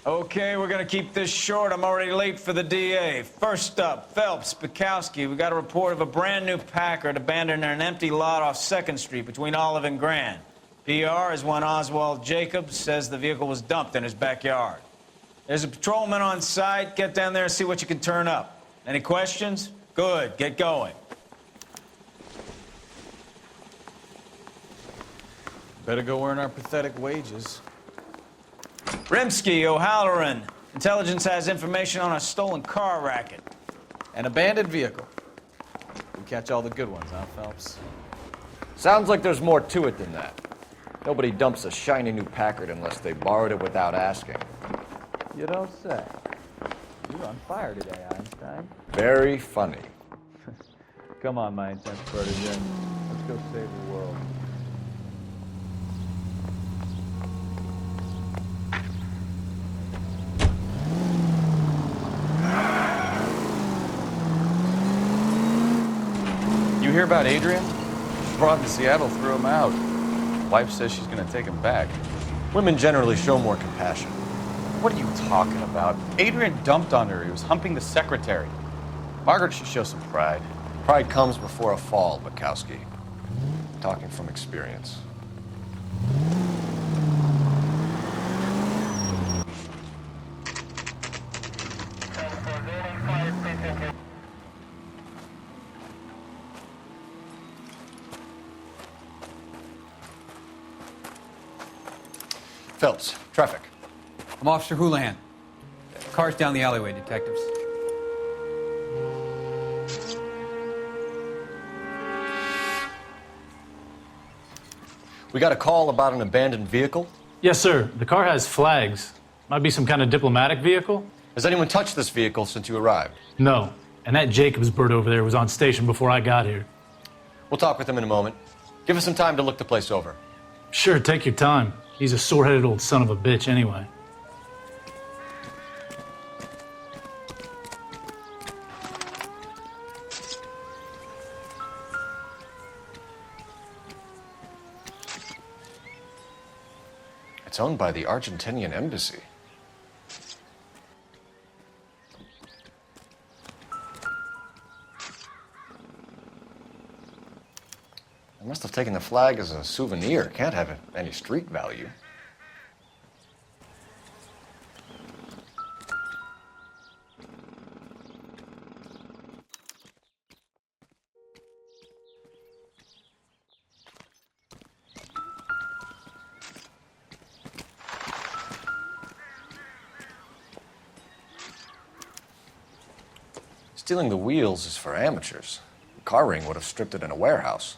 Okay, we're gonna keep this short. I'm already late for the DA. First up, Phelps, Bukowski. We got a report of a brand new Packard abandoned in an empty lot off 2nd Street between Olive and Grand. PR is one Oswald Jacobs says the vehicle was dumped in his backyard. There's a patrolman on site. Get down there and see what you can turn up. Any questions? Good, get going. Better go earn our pathetic wages. Rimsky, O'Halloran. Intelligence has information on a stolen car racket. An abandoned vehicle. We catch all the good ones, huh, Phelps? Sounds like there's more to it than that. Nobody dumps a shiny new Packard unless they borrowed it without asking. You don't say. You're on fire today, Einstein. Very funny. Come on, my intense protege. Let's go save the world. You hear about Adrian? She brought him to Seattle, threw him out. Wife says she's gonna take him back. Women generally show more compassion. What are you talking about? Adrian dumped on her. He was humping the secretary. Margaret should show some pride. Pride comes before a fall, Bukowski. Talking from experience. Phelps, traffic. I'm Officer Houlihan. Car's down the alleyway, detectives. We got a call about an abandoned vehicle. Yes, sir. The car has flags. Might be some kind of diplomatic vehicle? Has anyone touched this vehicle since you arrived? No. And that Jacobs bird over there was on station before I got here. We'll talk with him in a moment. Give us some time to look the place over. Sure, take your time. He's a sore-headed old son of a bitch anyway. It's owned by the Argentinian embassy. They must have taken the flag as a souvenir. Can't have any street value. Stealing the wheels is for amateurs. The car ring would have stripped it in a warehouse.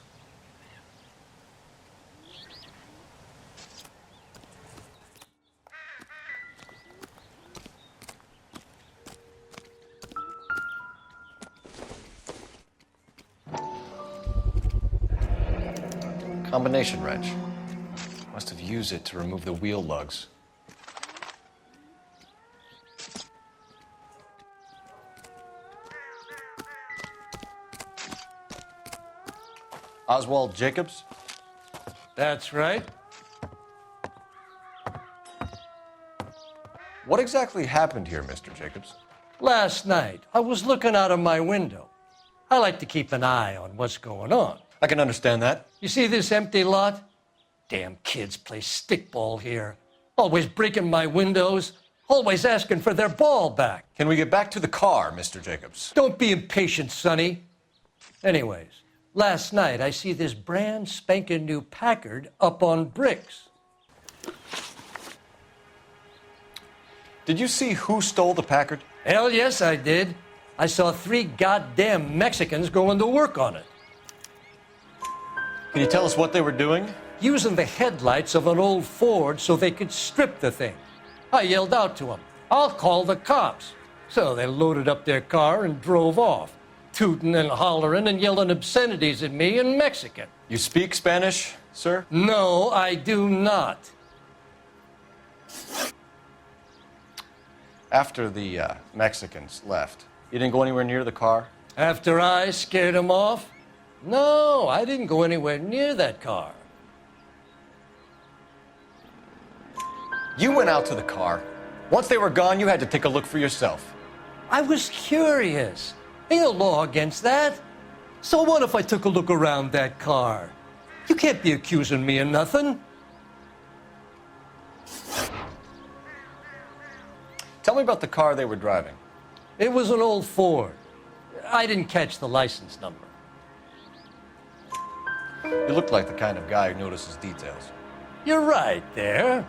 Combination wrench. Must have used it to remove the wheel lugs. Oswald Jacobs? That's right. What exactly happened here, Mr. Jacobs? Last night, I was looking out of my window. I like to keep an eye on what's going on. I can understand that. You see this empty lot? Damn kids play stickball here. Always breaking my windows, always asking for their ball back. Can we get back to the car, Mr. Jacobs? Don't be impatient, Sonny. Anyways, last night I see this brand spanking new Packard up on bricks. Did you see who stole the Packard? Hell yes, I did. I saw 3 goddamn Mexicans going to work on it. Can you tell us what they were doing? Using the headlights of an old Ford so they could strip the thing. I yelled out to them, "I'll call the cops." So they loaded up their car and drove off, tooting and hollering and yelling obscenities at me in Mexican. You speak Spanish, sir? No, I do not. After the Mexicans left, you didn't go anywhere near the car? After I scared them off? No, I didn't go anywhere near that car. You went out to the car, Once they were gone, you had to take a look for yourself. I was curious. Ain't no law against that. So what if I took a look around that car? You can't be accusing me of nothing. Tell me about the car they were driving. It was an old Ford. I didn't catch the license number. You looked like the kind of guy who notices details. You're right there.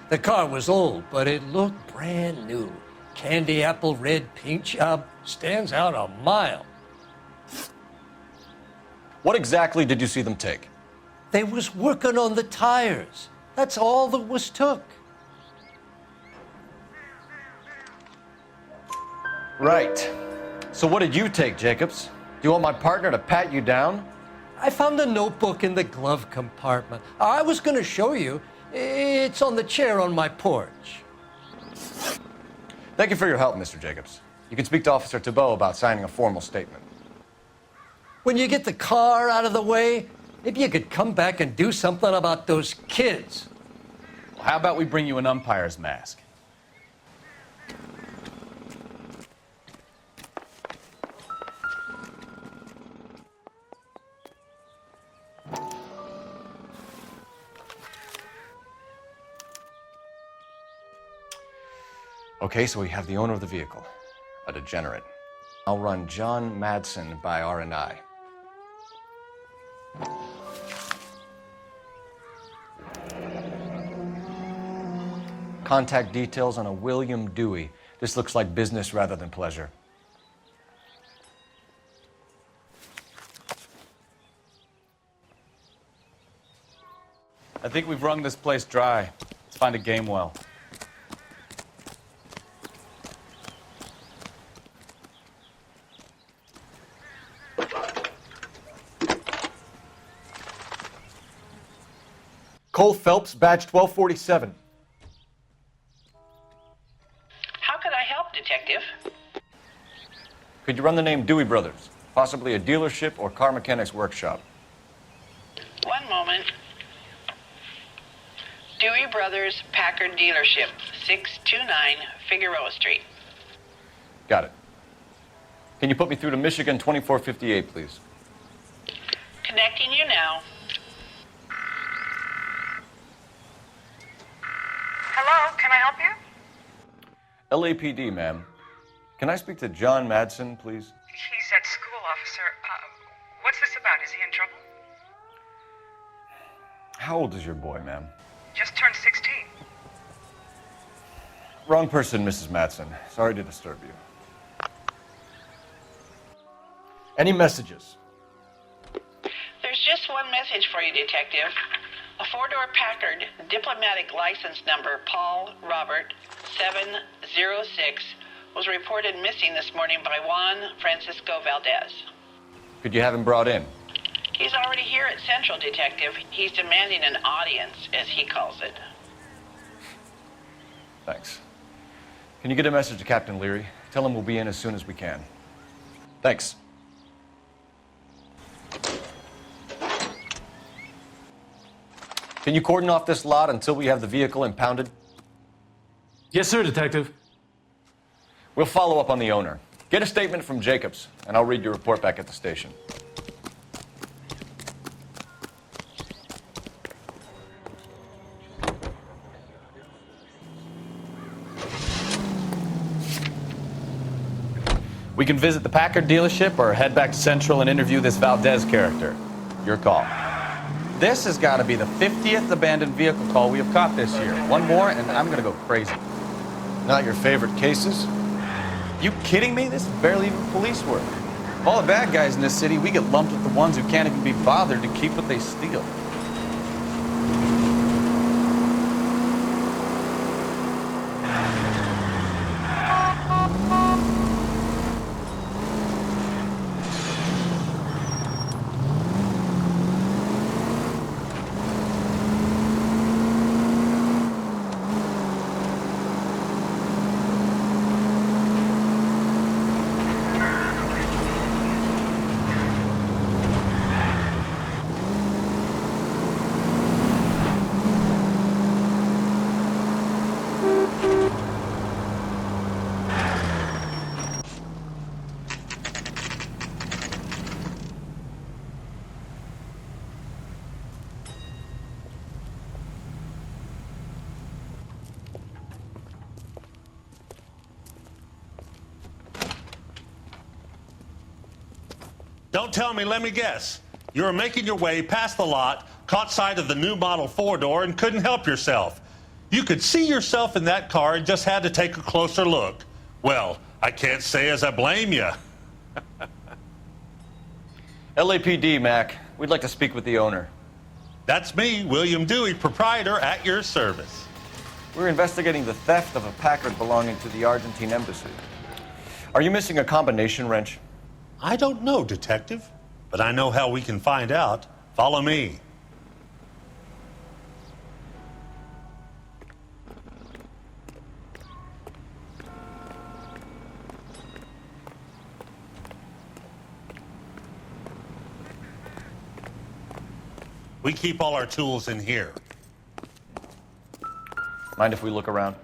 The car was old, but it looked brand new. Candy apple red paint job stands out a mile. What exactly did you see them take? They was working on the tires. That's all that was took. Right. So what did you take, Jacobs? Do you want my partner to pat you down? I found a notebook in the glove compartment. I was going to show you. It's on the chair on my porch. Thank you for your help, Mr. Jacobs. You can speak to Officer Thibault about signing a formal statement. When you get the car out of the way, maybe you could come back and do something about those kids. Well, how about we bring you an umpire's mask? Okay, so we have the owner of the vehicle, a degenerate. I'll run John Madsen by R&I. Contact details on a William Dewey. This looks like business rather than pleasure. I think we've wrung this place dry. Let's find a game well. Cole Phelps, badge 1247. How could I help, Detective? Could you run the name Dewey Brothers? Possibly a dealership or car mechanic's workshop. One moment. Dewey Brothers Packard Dealership, 629 Figueroa Street. Got it. Can you put me through to Michigan 2458, please? Connecting you now. Hello, can I help you? LAPD, ma'am. Can I speak to John Madsen, please? He's at school, officer. What's this about? Is he in trouble? How old is your boy, ma'am? Just turned 16. Wrong person, Mrs. Madsen. Sorry to disturb you. Any messages? There's just one message for you, Detective. A four-door Packard, diplomatic license number Paul Robert 706, was reported missing this morning by Juan Francisco Valdez. Could you have him brought in? He's already here at Central, Detective. He's demanding an audience, as he calls it. Thanks. Can you get a message to Captain Leary? Tell him we'll be in as soon as we can. Thanks. Can you cordon off this lot until we have the vehicle impounded? Yes, sir, Detective. We'll follow up on the owner. Get a statement from Jacobs, and I'll read your report back at the station. We can visit the Packard dealership or head back to Central and interview this Valdez character. Your call. This has got to be the 50th abandoned vehicle call we have caught this year. One more and I'm going to go crazy. Not your favorite cases? You kidding me? This is barely even police work. Of all the bad guys in this city, we get lumped with the ones who can't even be bothered to keep what they steal. Don't tell me, let me guess. You were making your way past the lot, caught sight of the new model four-door, and couldn't help yourself. You could see yourself in that car and just had to take a closer look. Well, I can't say as I blame you. LAPD, Mac. We'd like to speak with the owner. That's me, William Dewey, proprietor, at your service. We're investigating the theft of a Packard belonging to the Argentine embassy. Are you missing a combination wrench? I don't know, Detective, but I know how we can find out. Follow me. We keep all our tools in here. Mind if we look around?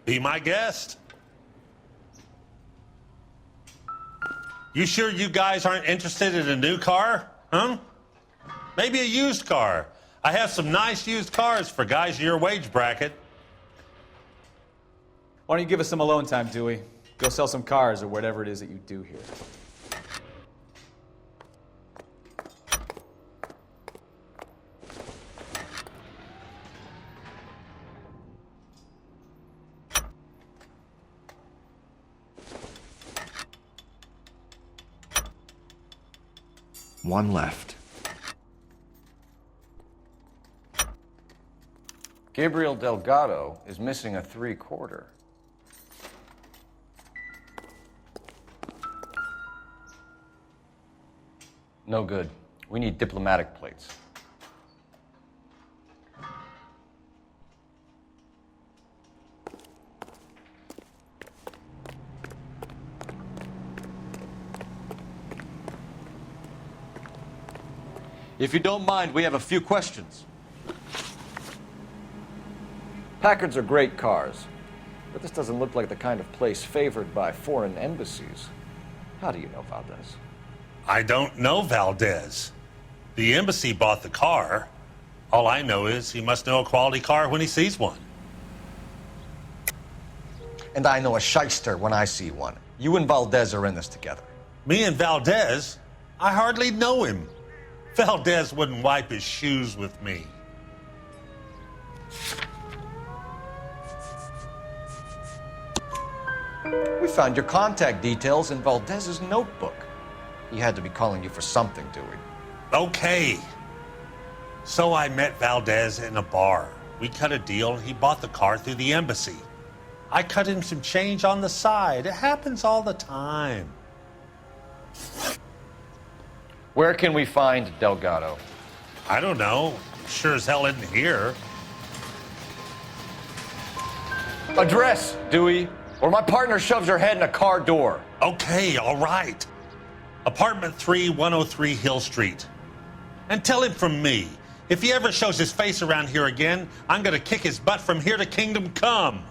Be my guest. You sure you guys aren't interested in a new car? Huh? Maybe a used car. I have some nice used cars for guys in your wage bracket. Why don't you give us some alone time, Dewey? Go sell some cars or whatever it is that you do here. One left. Gabriel Delgado is missing a 3/4. No good. We need diplomatic plates. If you don't mind, we have a few questions. Packards are great cars, but this doesn't look like the kind of place favored by foreign embassies. How do you know Valdez? I don't know Valdez. The embassy bought the car. All I know is he must know a quality car when he sees one. And I know a shyster when I see one. You and Valdez are in this together. Me and Valdez? I hardly know him. Valdez wouldn't wipe his shoes with me. We found your contact details in Valdez's notebook. He had to be calling you for something, Dewey. Okay. So I met Valdez in a bar. We cut a deal and he bought the car through the embassy. I cut him some change on the side. It happens all the time. Where can we find Delgado? I don't know. Sure as hell isn't here. Address, Dewey, or my partner shoves your head in a car door. Okay, all right. Apartment 3, 103 Hill Street. And tell him from me, if he ever shows his face around here again, I'm gonna kick his butt from here to Kingdom Come.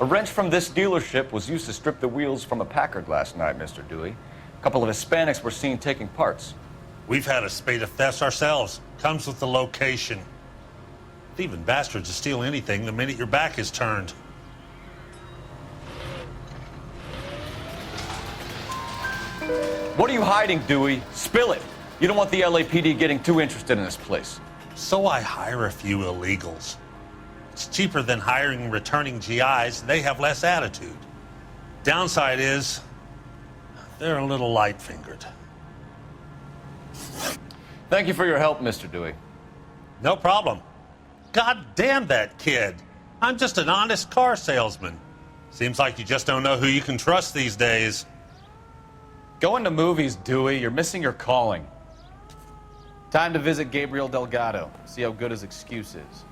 A wrench from this dealership was used to strip the wheels from a Packard last night, Mr. Dewey. A couple of Hispanics were seen taking parts. We've had a spate of thefts ourselves. Comes with the location. Thieving bastards to steal anything the minute your back is turned. What are you hiding, Dewey? Spill it. You don't want the LAPD getting too interested in this place. So I hire a few illegals. It's cheaper than hiring returning GIs. They have less attitude. Downside is, they're a little light-fingered. Thank you for your help, Mr. Dewey. No problem. God damn that kid. I'm just an honest car salesman. Seems like you just don't know who you can trust these days. Going to movies, Dewey. You're missing your calling. Time to visit Gabriel Delgado. See how good his excuse is.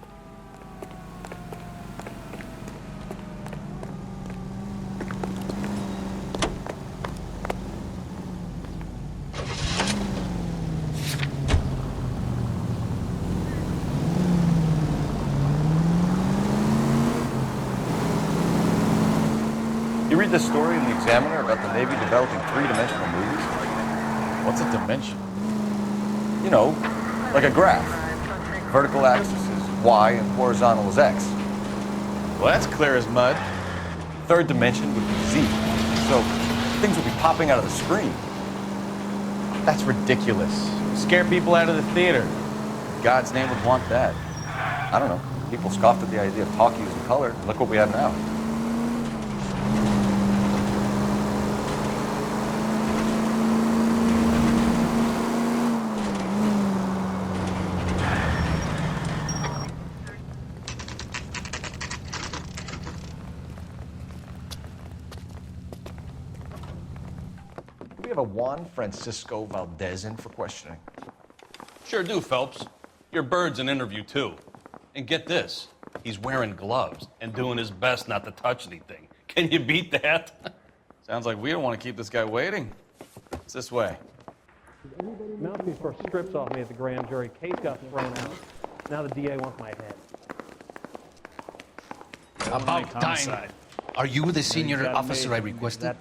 You read the story in the Examiner about the Navy developing three-dimensional movies? What's a dimension? You know, like a graph. Vertical axis is Y and horizontal is X. Well, that's clear as mud. Third dimension would be Z. So things will be popping out of the screen. That's ridiculous. Scare people out of the theater. In God's name would want that. I don't know. People scoffed at the idea of talk using color. Look what we have now. We have a Juan Francisco Valdez in for questioning. Sure do, Phelps. Your bird's an interview, too. And get this, he's wearing gloves and doing his best not to touch anything. Can you beat that? Sounds like we don't want to keep this guy waiting. It's this way. Mouthpiece first strips off me at the grand jury. Case got thrown out. Now the DA wants my head. About time. Are you the senior officer I requested?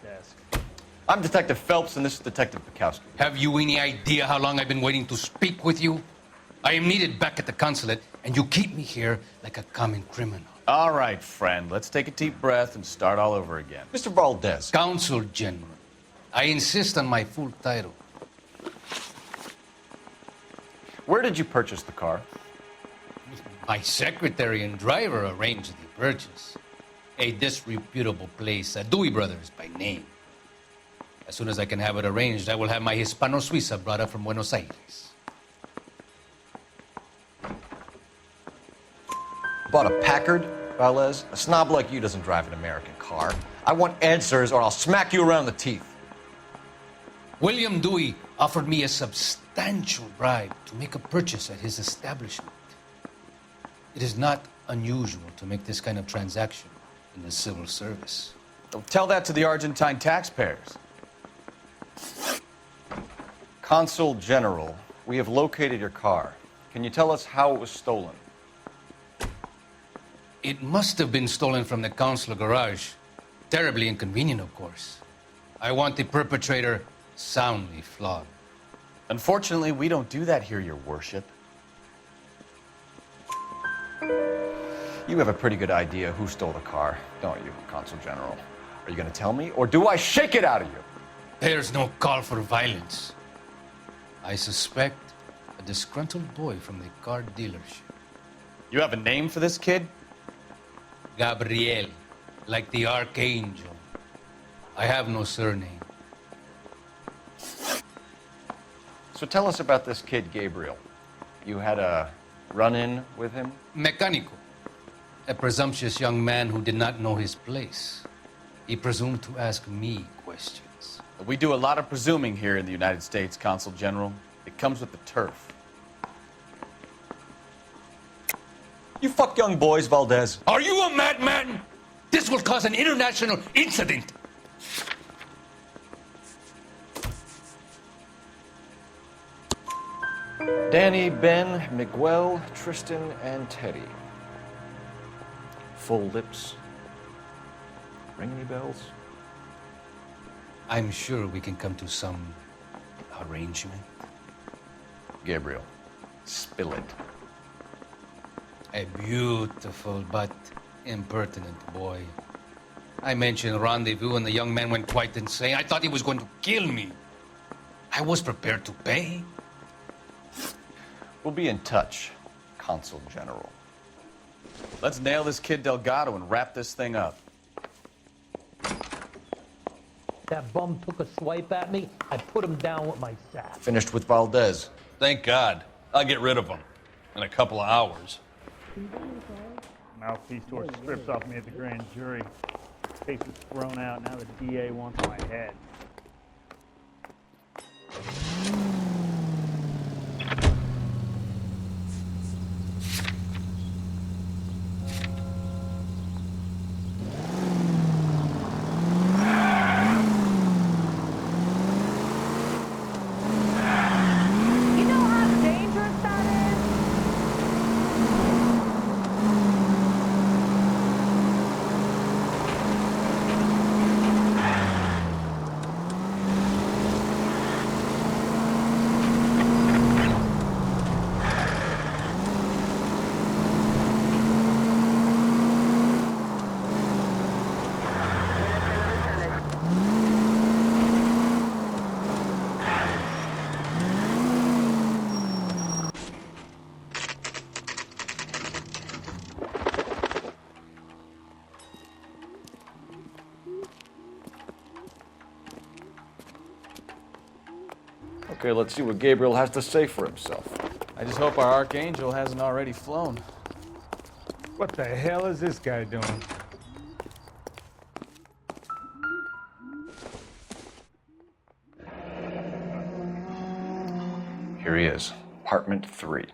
I'm Detective Phelps, and this is Detective Bukowski. Have you any idea how long I've been waiting to speak with you? I am needed back at the consulate, and you keep me here like a common criminal. All right, friend. Let's take a deep breath and start all over again. Mr. Valdez. Consul General. I insist on my full title. Where did you purchase the car? My secretary and driver arranged the purchase. A disreputable place, Dewey Brothers by name. As soon as I can have it arranged, I will have my Hispano Suiza brought up from Buenos Aires. Bought a Packard, Valdez? A snob like you doesn't drive an American car. I want answers or I'll smack you around the teeth. William Dewey offered me a substantial bribe to make a purchase at his establishment. It is not unusual to make this kind of transaction in the civil service. Don't tell that to the Argentine taxpayers. Consul General, we have located your car. Can you tell us how it was stolen? It must have been stolen from the consular garage. Terribly inconvenient, of course. I want the perpetrator soundly flogged. Unfortunately, we don't do that here, Your Worship. You have a pretty good idea who stole the car, don't you, Consul General? Are you going to tell me, or do I shake it out of you? There's no call for violence. I suspect a disgruntled boy from the car dealership. You have a name for this kid? Gabriel, like the archangel. I have no surname. So tell us about this kid, Gabriel. You had a run-in with him? Mecánico, a presumptuous young man who did not know his place. He presumed to ask me questions. We do a lot of presuming here in the United States, Consul General. It comes with the turf. You fuck young boys, Valdez. Are you a madman? This will cause an international incident. Danny, Ben, Miguel, Tristan, and Teddy. Full lips. Ring any bells? I'm sure we can come to some arrangement. Gabriel, spill it. A beautiful but impertinent boy. I mentioned rendezvous and the young man went quite insane. I thought he was going to kill me. I was prepared to pay. We'll be in touch, Consul General. Let's nail this kid Delgado and wrap this thing up. That bum took a swipe at me. I put him down with my sack. Finished with Valdez. Thank God. I'll get rid of him in a couple of hours. Mouthpiece tore strips off me at the grand jury. Case was thrown out. Now the DA wants my head. Okay, let's see what Gabriel has to say for himself. I just hope our archangel hasn't already flown. What the hell is this guy doing? Here he is, apartment 3.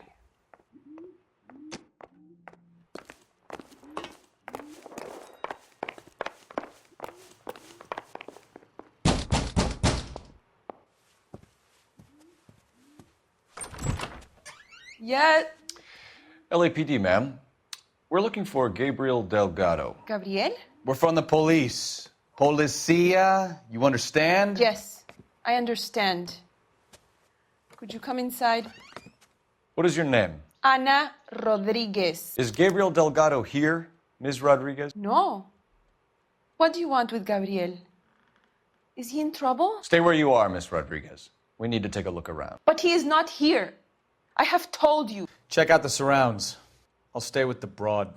Yeah. LAPD, ma'am. We're looking for Gabriel Delgado. Gabriel? We're from the police. Policia, you understand? Yes, I understand. Could you come inside? What is your name? Ana Rodriguez. Is Gabriel Delgado here, Ms. Rodriguez? No. What do you want with Gabriel? Is he in trouble? Stay where you are, Ms. Rodriguez. We need to take a look around. But he is not here. I have told you. Check out the surrounds. I'll stay with the broad.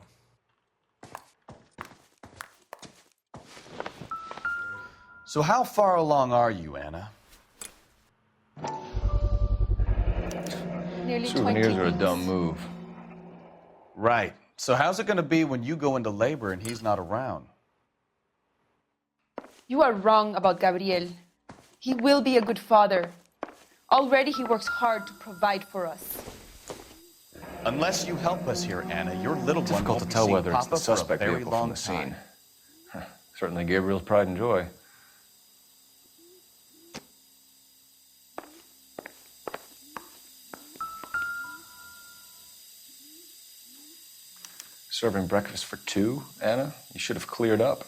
So how far along are you, Anna? Nearly 20 Souvenirs are a minutes. dumb move. Right. So how's it going to be when you go into labor and he's not around? You are wrong about Gabriel. He will be a good father. Already he works hard to provide for us. Unless you help us here, Anna, your little one Difficult won't to be tell seeing whether it's Papa the for a suspect very vehicle from long the scene. time. Certainly Gabriel's pride and joy. Serving breakfast for 2, Anna? You should have cleared up.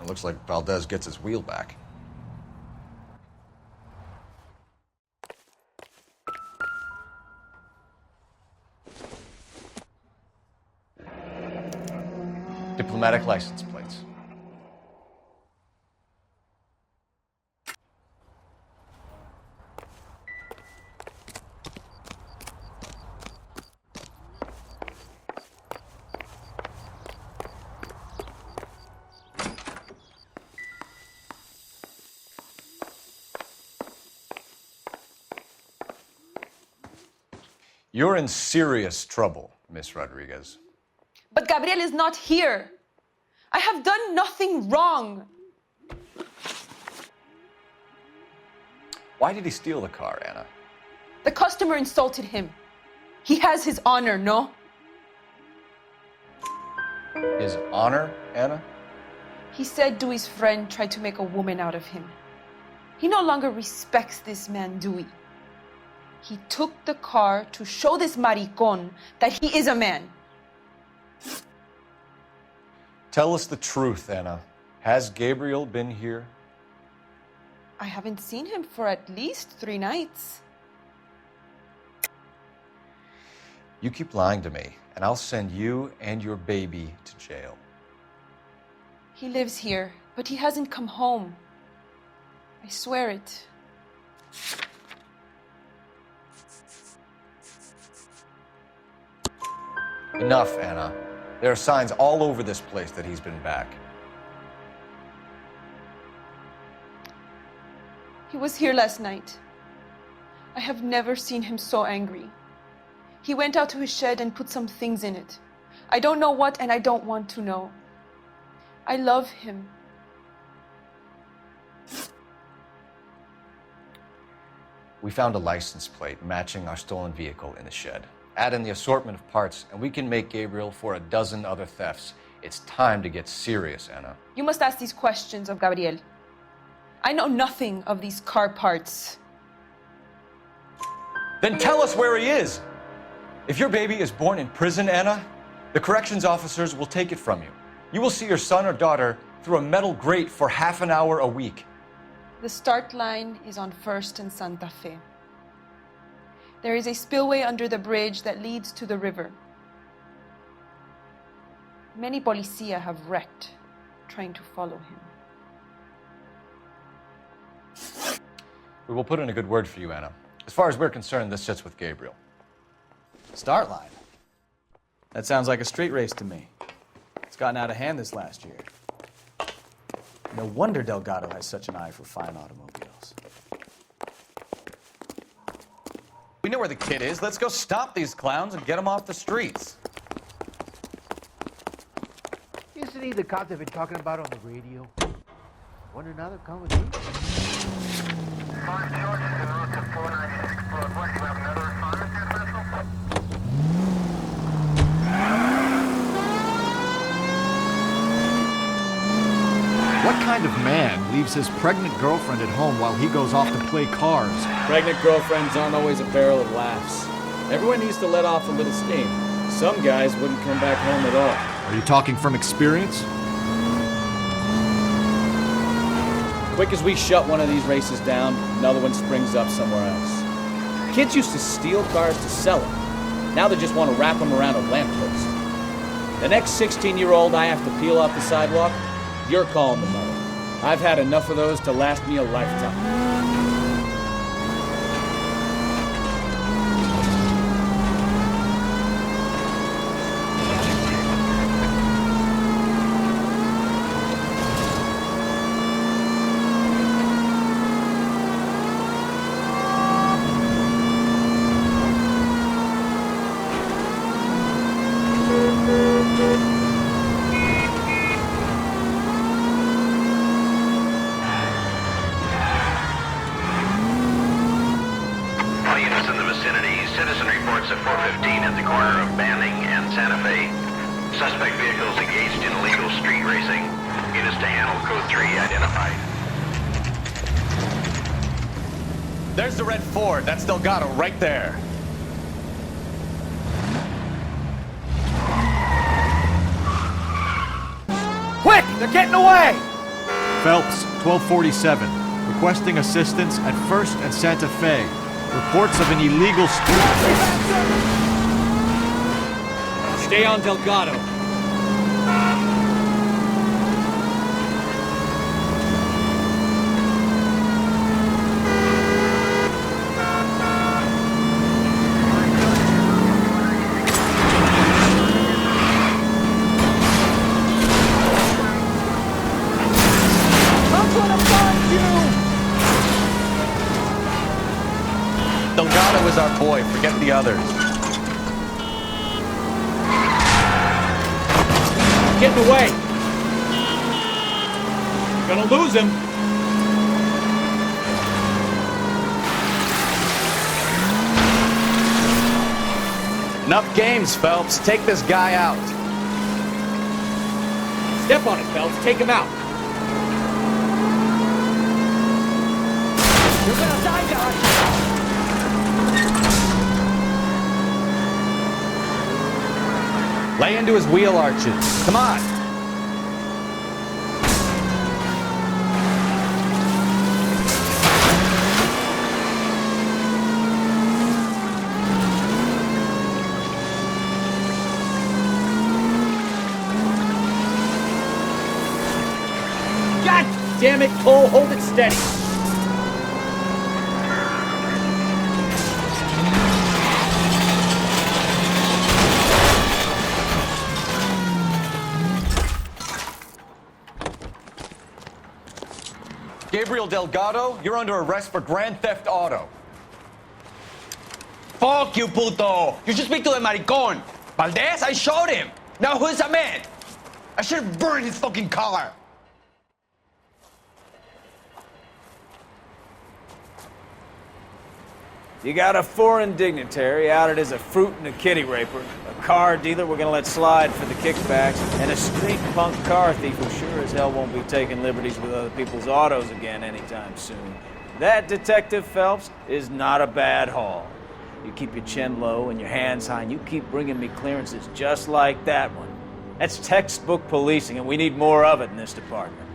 It looks like Valdez gets his wheel back. Diplomatic license plates. You're in serious trouble, Miss Rodriguez. But Gabriel is not here. I have done nothing wrong. Why did he steal the car, Anna? The customer insulted him. He has his honor, no? His honor, Anna? He said Dewey's friend tried to make a woman out of him. He no longer respects this man, Dewey. He took the car to show this maricón that he is a man. Tell us the truth, Anna. Has Gabriel been here? I haven't seen him for at least 3 nights. You keep lying to me, and I'll send you and your baby to jail. He lives here, but he hasn't come home. I swear it. Enough, Anna. There are signs all over this place that he's been back. He was here last night. I have never seen him so angry. He went out to his shed and put some things in it. I don't know what, and I don't want to know. I love him. We found a license plate matching our stolen vehicle in the shed. Add in the assortment of parts, and we can make Gabriel for a dozen other thefts. It's time to get serious, Anna. You must ask these questions of Gabriel. I know nothing of these car parts. Then tell us where he is! If your baby is born in prison, Anna, the corrections officers will take it from you. You will see your son or daughter through a metal grate for half an hour a week. The start line is on 1st and Santa Fe. There is a spillway under the bridge that leads to the river. Many policia have wrecked trying to follow him. We will put in a good word for you, Anna. As far as we're concerned, this sits with Gabriel. Start line. That sounds like a street race to me. It's gotten out of hand this last year. No wonder Delgado has such an eye for fine automobiles. We know where the kid is. Let's go stop these clowns and get them off the streets. Isn't he the cop they've been talking about on the radio? Wonder now they're coming in. What kind of man leaves his pregnant girlfriend at home while he goes off to play cars? Pregnant girlfriends aren't always a barrel of laughs. Everyone needs to let off a little steam. Some guys wouldn't come back home at all. Are you talking from experience? Quick as we shut one of these races down, another one springs up somewhere else. Kids used to steal cars to sell them. Now they just want to wrap them around a lamppost. The next 16-year-old I have to peel off the sidewalk, you're calling the mother. I've had enough of those to last me a lifetime. There's the red Ford. That's Delgado right there. Quick! They're getting away! Phelps, 1247. Requesting assistance at 1st and Santa Fe. Reports of an illegal street race. Stay on Delgado. Delgado is our boy. Forget the others. Getting away. You're gonna lose him. Enough games, Phelps. Take this guy out. Step on it, Phelps. Take him out. You're gonna die, Dodge! Lay into his wheel arches. Come on. God damn it, Cole. Hold it steady. Gabriel Delgado, you're under arrest for grand theft auto. Fuck you, puto! You should speak to the maricon! Valdez, I showed him! Now who's a man? I should have burned his fucking car! You got a foreign dignitary outed as a fruit and a kitty raper, a car dealer we're gonna let slide for the kickbacks, and a street punk car thief who sure as hell won't be taking liberties with other people's autos again anytime soon. That, Detective Phelps, is not a bad haul. You keep your chin low and your hands high, and you keep bringing me clearances just like that one. That's textbook policing, and we need more of it in this department.